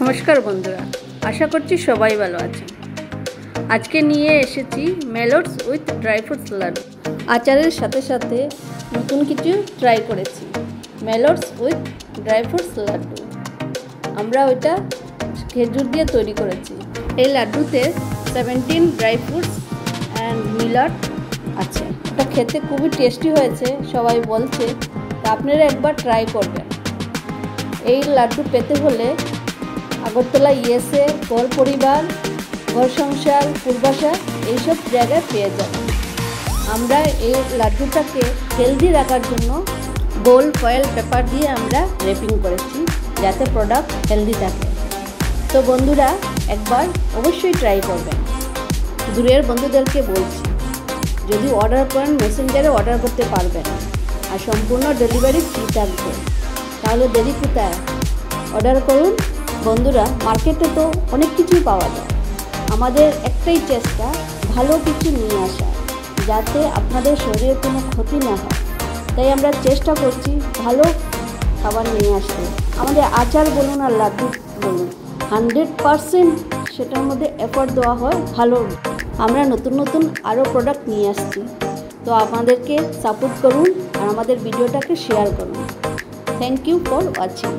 নমস্কার বন্ধুরা, আশা করছি সবাই ভালো আছেন। আজকে নিয়ে এসেছি মেলোডস উইথ ড্রাই ফ্রুটস লাড্ডু। আচারের সাথে সাথে নতুন কিছু ট্রাই করেছি, মেলোডস উইথ ড্রাই ফ্রুটস লাড্ডু। আমরা ওইটা খেজুর দিয়ে তৈরি করেছি। এই লাড্ডুতে 17 ড্রাই ফ্রুটস অ্যান্ড মিলাট আছে। এটা খেতে খুবই টেস্টি হয়েছে, সবাই বলছে। তা আপনারা একবার ট্রাই করবেন। এই লাড্ডু পেতে হলে আগরতলা ইএসএ, ঘর পরিবার, ঘর সংসার, পূর্বাশা এইসব জায়গায় পেয়ে যাবেন। আমরা এই লাড্ডুটাকে হেলদি রাখার জন্য গোল ফয়েল পেপার দিয়ে আমরা র্যাপিং করেছি, যাতে প্রোডাক্ট হেলদি থাকে। তো বন্ধুরা একবার অবশ্যই ট্রাই করবেন। দূরের বন্ধুদেরকে বলছি, যদি অর্ডার করেন মেসেঞ্জারে অর্ডার করতে পারবেন, আর সম্পূর্ণ ডেলিভারি ফ্রি থাকবে। তাহলে দেরি কোথায়, অর্ডার করুন। বন্ধুরা, মার্কেটে তো অনেক কিছুই পাওয়া যায়, আমাদের একটাই চেষ্টা ভালো কিছু নিয়ে আসা, যাতে আপনাদের শরীরে কোনো ক্ষতি না হয়। তাই আমরা চেষ্টা করছি ভালো খাবার নিয়ে আসতে। আমাদের আচার বলুন আর লাড্ডু বলুন, 100% সেটার মধ্যে এফোর্ট দেওয়া হয় ভালো। আমরা নতুন নতুন আরও প্রোডাক্ট নিয়ে আসছি। তো আমাদেরকে সাপোর্ট করুন আর আমাদের ভিডিওটাকে শেয়ার করুন। Thank you for watching.